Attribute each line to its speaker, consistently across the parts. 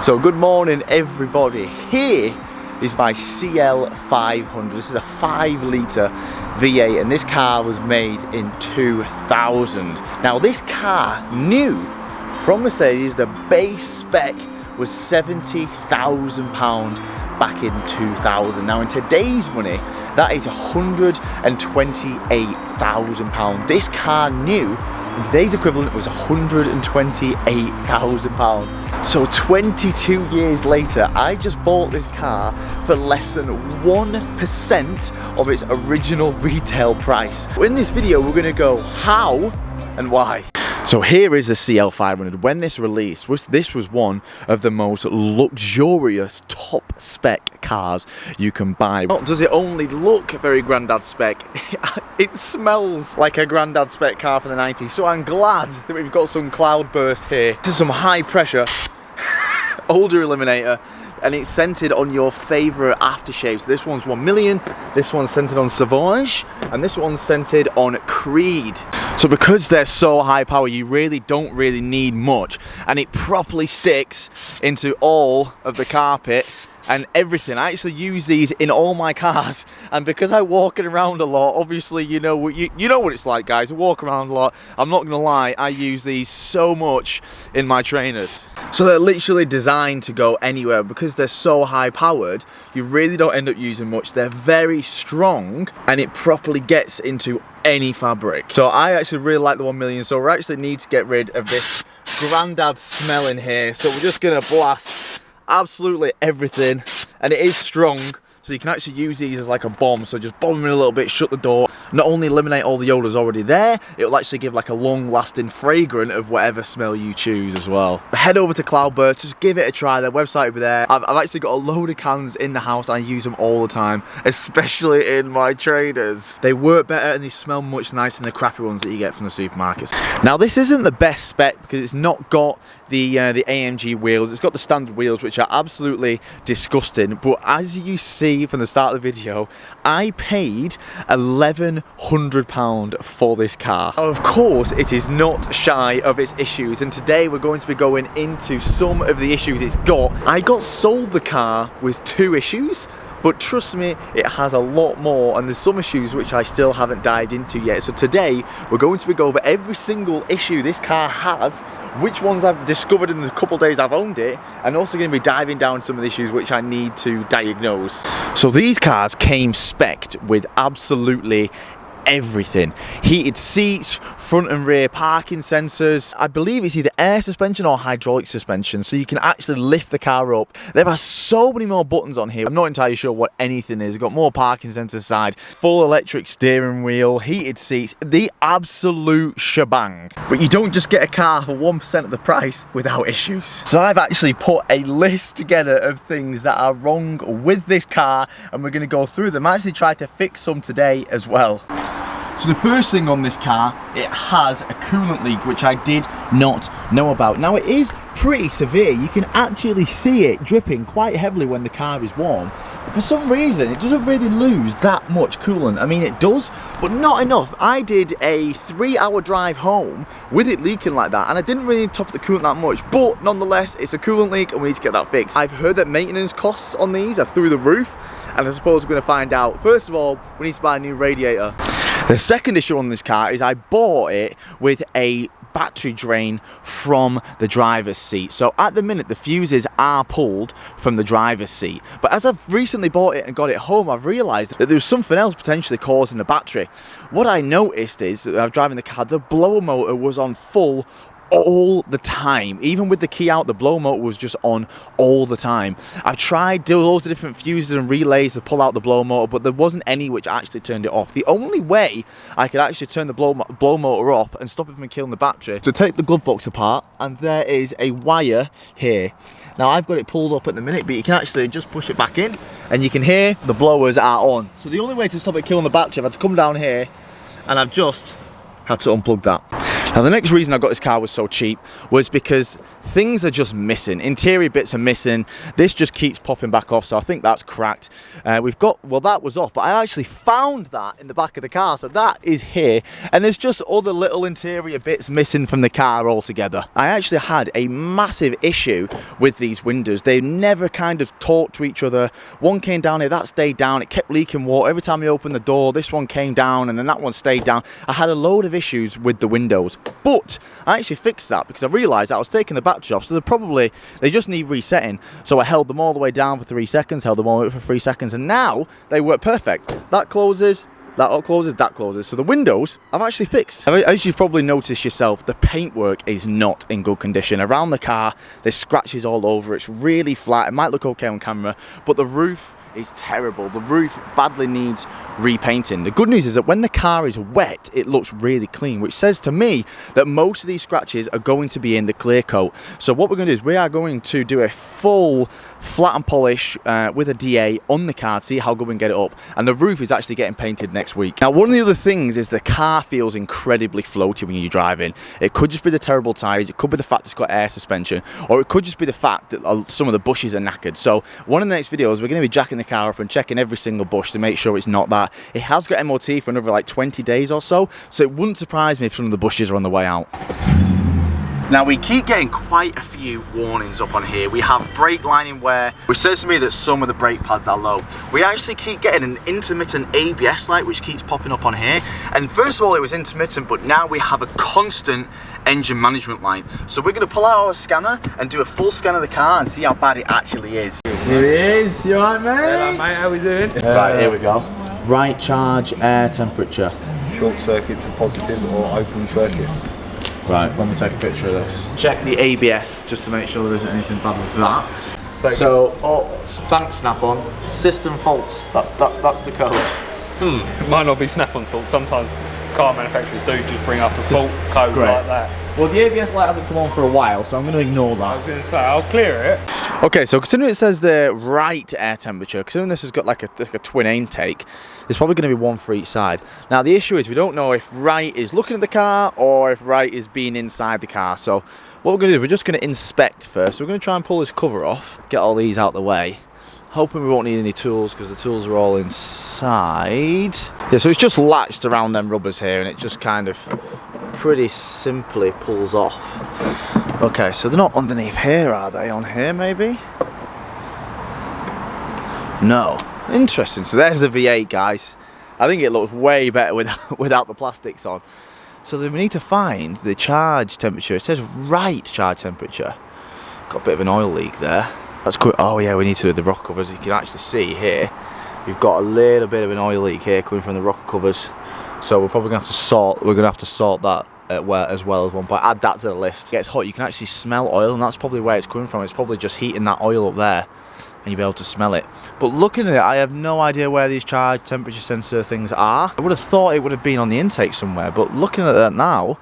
Speaker 1: So good morning everybody, here is my CL500. This is a 5-litre V8 and this car was made in 2000. Now this car, new from Mercedes, the base spec was £70,000 back in 2000. Now in today's money, that is £128,000. This car new, in today's equivalent, was £128,000. So 22 years later, I just bought this car for less than 1% of its original retail price. In this video, we're gonna go how and why. So here is the CL500. When this released, this was one of the most luxurious top spec cars you can buy. Not does it only look very granddad spec, it smells like a granddad spec car from the 90s. So I'm glad that we've got some cloudburst here. This is some high pressure odor eliminator, and it's scented on your favourite aftershaves. This one's 1 million, this one's scented on Sauvage, and this one's scented on Creed. So because they're so high power, you don't really need much, and it properly sticks into all of the carpet and everything. I actually use these in all my cars, and because I walk around a lot, obviously you know what it's like, guys. I walk around a lot. I'm not gonna lie, I use these so much in my trainers. So they're literally designed to go anywhere. Because they're so high powered, you really don't end up using much. They're very strong and it properly gets into any fabric. So I actually really like the 1 million, so we actually need to get rid of this granddad smell in here. So we're just gonna blast absolutely everything, and it is strong, so you can actually use these as like a bomb. So just bomb them in a little bit, shut the door. Not only eliminate all the odours already there, it will actually give like a long-lasting fragrance of whatever smell you choose as well. Head over to Cloudburst, just give it a try. Their website will be there. I've actually got a load of cans in the house and I use them all the time, especially in my trainers. They work better and they smell much nicer than the crappy ones that you get from the supermarkets. Now this isn't the best spec because it's not got the AMG wheels. It's got the standard wheels, which are absolutely disgusting. But as you see from the start of the video, I paid £1,100 for this car. Now, of course, it is not shy of its issues, and today we're going to be going into some of the issues it's got. I got sold the car with 2 issues, but trust me, it has a lot more, and there's some issues which I still haven't dived into yet. So today, we're going to be going over every single issue this car has, which ones I've discovered in the couple of days I've owned it, and also going to be diving down some of the issues which I need to diagnose. So these cars came spec'd with absolutely everything. Heated seats, front and rear parking sensors. I believe it's either air suspension or hydraulic suspension, so you can actually lift the car up. There are so many more buttons on here. I'm not entirely sure what anything is. Got more parking sensors side, full electric steering wheel, heated seats, the absolute shebang. But you don't just get a car for 1% of the price without issues. So I've actually put a list together of things that are wrong with this car, and we're going to go through them. I actually tried to fix some today as well. So the first thing on this car, it has a coolant leak, which I did not know about. Now it is pretty severe. You can actually see it dripping quite heavily when the car is warm. But for some reason, it doesn't really lose that much coolant. I mean, it does, but not enough. I did a 3-hour drive home with it leaking like that, and I didn't really top the coolant that much. But nonetheless, it's a coolant leak, and we need to get that fixed. I've heard that maintenance costs on these are through the roof, and I suppose we're going to find out. First of all, we need to buy a new radiator. The second issue on this car is I bought it with a battery drain from the driver's seat. So at the minute the fuses are pulled from the driver's seat, but as I've recently bought it and got it home, I've realised that there's something else potentially causing the battery. What I noticed is, I'm driving the car, the blower motor was on full all the time. Even with the key out, the blower motor was just on all the time. I've tried doing loads of different fuses and relays to pull out the blower motor, but there wasn't any which actually turned it off. The only way I could actually turn the blower motor off and stop it from killing the battery, to take the glove box apart, and there is a wire here. Now I've got it pulled up at the minute, but you can actually just push it back in and you can hear the blowers are on. So the only way to stop it killing the battery, I've had to come down here and I've just had to unplug that. Now the next reason I got this car was so cheap was because things are just missing. Interior bits are missing. This just keeps popping back off, so I think that's cracked. We've got, well, that was off, but I actually found that in the back of the car, so that is here. And there's just other little interior bits missing from the car altogether. I actually had a massive issue with these windows. They never kind of talked to each other. One came down here, that stayed down. It kept leaking water. Every time you opened the door, this one came down and then that one stayed down. I had a load of issues with the windows, but I actually fixed that because I realized I was taking the battery off, so they just need resetting. So I held them all the way down for 3 seconds, held them all the way up for 3 seconds, and now they work perfect. That closes, that closes, that closes. So the windows I've actually fixed. As you've probably noticed yourself, the paintwork is not in good condition. Around the car, there's scratches all over. It's really flat. It might look okay on camera, but the roof is terrible. The roof badly needs repainting. The good news is that when the car is wet, it looks really clean, which says to me that most of these scratches are going to be in the clear coat. So what we're going to do is we are going to do a full flat and polish with a DA on the car to see how good we can get it up. And the roof is actually getting painted next week. Now, one of the other things is the car feels incredibly floaty when you're driving. It could just be the terrible tyres, it could be the fact it's got air suspension, or it could just be the fact that some of the bushes are knackered. So one of the next videos, we're going to be jacking the car up and checking every single bush to make sure it's not that. It has got MOT for another like 20 days or so, so it wouldn't surprise me if some of the bushes are on the way out. Now we keep getting quite a few warnings up on here. We have brake lining wear, which says to me that some of the brake pads are low. We actually keep getting an intermittent ABS light, which keeps popping up on here. And first of all, it was intermittent, but now we have a constant engine management light. So we're gonna pull out our scanner and do a full scan of the car and see how bad it actually is. Here he is, you alright, mate?
Speaker 2: Hello, mate, how we doing?
Speaker 1: Right, here we go. Right charge, air temperature.
Speaker 2: Short circuit to positive or open circuit.
Speaker 1: Right, let me take a picture of this. Check the ABS just to make sure there isn't anything bad with that. So, bank snap-on, system faults. That's the code.
Speaker 2: It might not be snap-on's fault. Sometimes car manufacturers do just bring up a fault code like that.
Speaker 1: Well, the ABS light hasn't come on for a while, so I'm going to ignore that.
Speaker 2: I was going to say, I'll clear it.
Speaker 1: Okay, so considering it says the right air temperature, considering this has got like a twin intake, there's probably going to be one for each side. Now, the issue is we don't know if right is looking at the car or if right is being inside the car. So what we're going to do is we're just going to inspect first. We're going to try and pull this cover off, get all these out the way. Hoping we won't need any tools because the tools are all inside. Yeah, so it's just latched around them rubbers here and it just kind of pretty simply pulls off. Okay, so they're not underneath here, are they? On here, maybe? No. Interesting. So there's the V8, guys. I think it looks way better without the plastics on. So then we need to find the charge temperature. It says right charge temperature. Got a bit of an oil leak there. That's good. Oh yeah, we need to do the rocker covers. You can actually see here, we've got a little bit of an oil leak here coming from the rocker covers. So we're probably going to have to sort. We're going to have to sort that as well as one point. Add that to the list. It gets hot. You can actually smell oil, and that's probably where it's coming from. It's probably just heating that oil up there, and you'll be able to smell it. But looking at it, I have no idea where these charge temperature sensor things are. I would have thought it would have been on the intake somewhere, but looking at that now,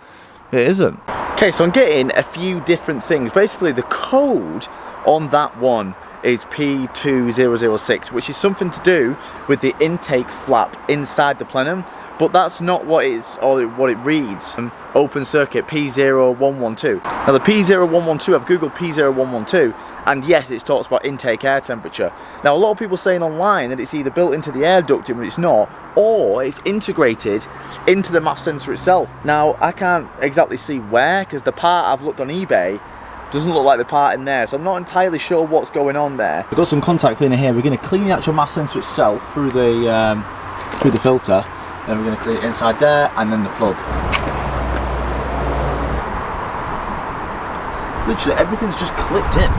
Speaker 1: it isn't. Okay, so I'm getting a few different things. Basically, the code on that one is P2006, which is something to do with the intake flap inside the plenum, but that's not what it reads. Open circuit P0112. Now the P0112, I've googled P0112, and yes, it talks about intake air temperature. Now a lot of people saying online that it's either built into the air ducting, but it's not, or it's integrated into the mass sensor itself. Now I can't exactly see where, because the part I've looked on eBay doesn't look like the part in there, so I'm not entirely sure what's going on there. We've got some contact cleaner here. We're going to clean the actual mass sensor itself through the filter. Then we're going to clean it inside there and then the plug. Literally everything's just clipped in.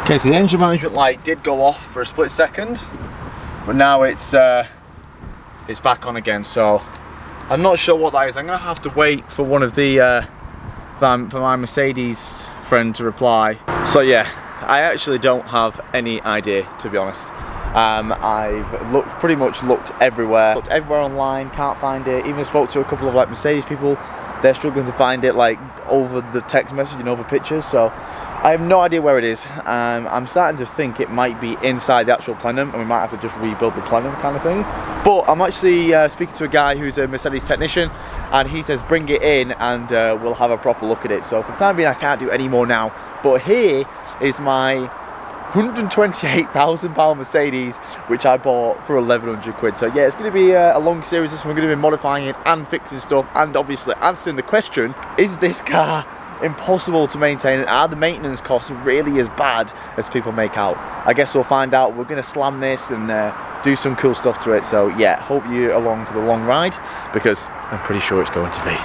Speaker 1: Okay, so the engine management light did go off for a split second, but now it's back on again. So I'm not sure what that is. I'm going to have to wait for one of the for my Mercedes friend to reply. So yeah, I actually don't have any idea, to be honest. I've pretty much looked everywhere online, can't find it. Even spoke to a couple of like Mercedes people, they're struggling to find it like over the text message and over pictures. So I have no idea where it is. I'm starting to think it might be inside the actual plenum, and we might have to just rebuild the plenum kind of thing. But I'm actually speaking to a guy who's a Mercedes technician, and he says bring it in and we'll have a proper look at it. So for the time being I can't do any more now, but here is my £128,000 Mercedes, which I bought for 1,100 quid. So yeah, it's going to be a long series. This one we're going to be modifying it and fixing stuff, and obviously answering the question, is this car impossible to maintain, and are the maintenance costs really as bad as people make out? I guess we'll find out. We're going to slam this and do some cool stuff to it. So yeah, hope you're along for the long ride, because I'm pretty sure it's going to be.